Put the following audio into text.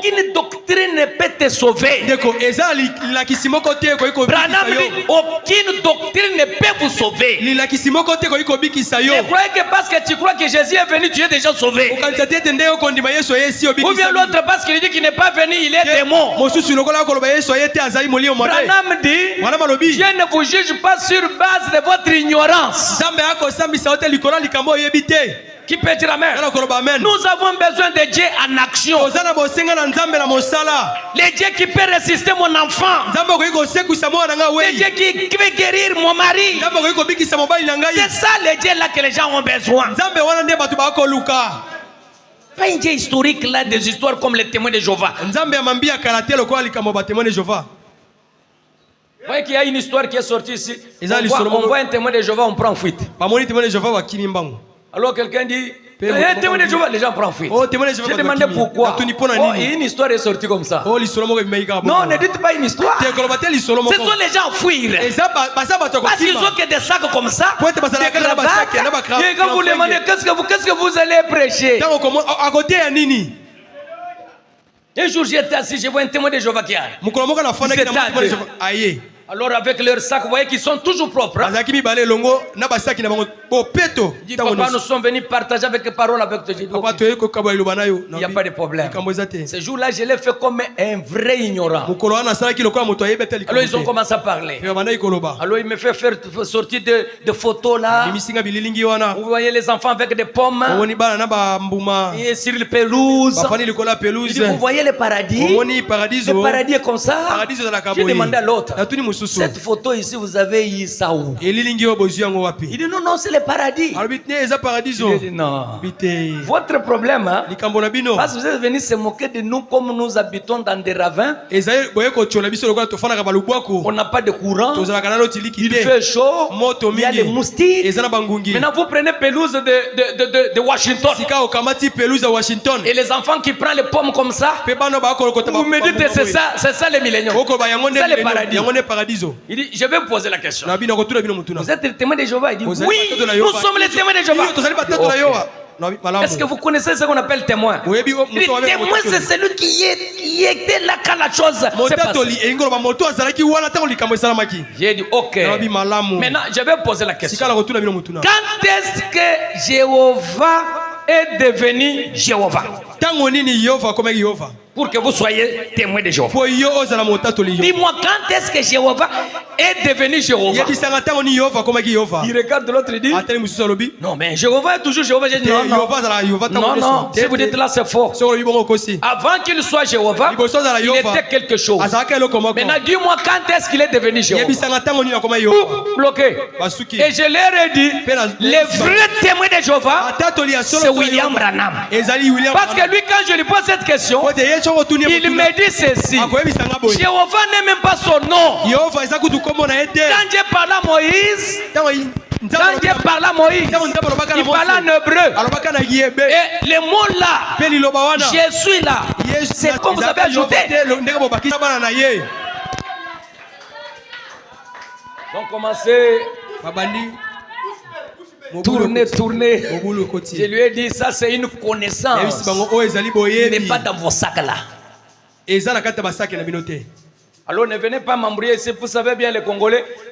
aucune doctrine ne peut te sauver. Branham dit, aucune doctrine ne peut vous sauver. Ne croyez que parce que tu crois que Jésus est venu, tu es déjà sauvé. Ou bien l'autre parce qu'il dit qu'il n'est pas venu, il est démon. Branham dit, Dieu ne vous juge pas sur base de votre ignorance. Qui peut dire amen? Nous avons besoin de Dieu en action. Le Dieu qui peut résister mon enfant. Le Dieu qui peut guérir mon mari. C'est ça le Dieu là que les gens ont besoin. Pas un Dieu historique là, des histoires comme les témoins de Jéhovah. Vous voyez qu'il y a une histoire qui est sortie ici. On voit un témoin de Jéhovah, on prend fuite. Alors quelqu'un dit, témoin de Jéhovah, les gens prennent fuite. J'ai demandé pourquoi. Une histoire est sortie comme ça. Non, ne dites pas une histoire. Ce sont les gens fuir. Parce qu'ils ont que des sacs comme ça. Des cravates. Et quand vous demandez, qu'est-ce que vous allez prêcher? Un jour j'étais assis, je vois un témoin de Jéhovah qui arrive. Alors avec leurs sacs, vous voyez qu'ils sont toujours propres. Il dit, papa, nous sommes venus partager avec les paroles avec toi. Il n'y a pas de problème. Ce jour-là, je l'ai fait comme un vrai ignorant. Alors ils ont commencé à parler. Alors il me fait faire sortir des photos là. Vous voyez les enfants avec des pommes. Et sur les pelouses. Il dit, vous voyez le paradis. Le paradis est comme ça. J'ai demandé à l'autre. Cette photo ici, vous avez eu ça où? Il dit non, non, c'est le paradis. Il dit non. Votre problème, hein, parce que vous êtes venus se moquer de nous comme nous habitons dans des ravins. On n'a pas de courant. Il fait chaud. Il y a des moustiques. Maintenant, vous prenez pelouse de Washington. Et les enfants qui prennent les pommes comme ça, vous me dites c'est ça les milléniaux. C'est le paradis. Il dit, je vais vous poser la question. Vous êtes le témoin de Jéhovah? Il dit, oui, nous sommes les témoins de Jéhovah. Est-ce que vous connaissez ce qu'on appelle témoin? Le témoin, c'est celui qui était là quand la chose s'est passée. J'ai dit, ok. Maintenant, je vais vous poser la question. Quand est-ce que Jéhovah est devenu Jéhovah? Pour que vous soyez témoin de Jéhovah. Dis-moi, quand est-ce que Jéhovah est devenu Jéhovah? Il regarde de l'autre et dit, non, mais Jéhovah est toujours Jéhovah. Je dis, non, non, si vous dites là, c'est faux. Avant qu'il soit Jéhovah, il était quelque chose. Maintenant, dis-moi, quand est-ce qu'il est devenu Jéhovah? Bloqué. Et je leur ai dit, le vrai témoin de Jéhovah, c'est William Branham. Parce que lui, quand je lui pose cette question, il me dit ceci. Jéhovah n'est même pas son nom. Quand Dieu parle à Moïse, il parle en hébreu. Et les mots là, je suis là, c'est comme vous avez ajouté. Donc commencez. Tournez. Je lui ai dit, ça c'est une connaissance. Mais pas dans vos sacs là. Alors ne venez pas m'embrouiller ici, vous savez bien les Congolais.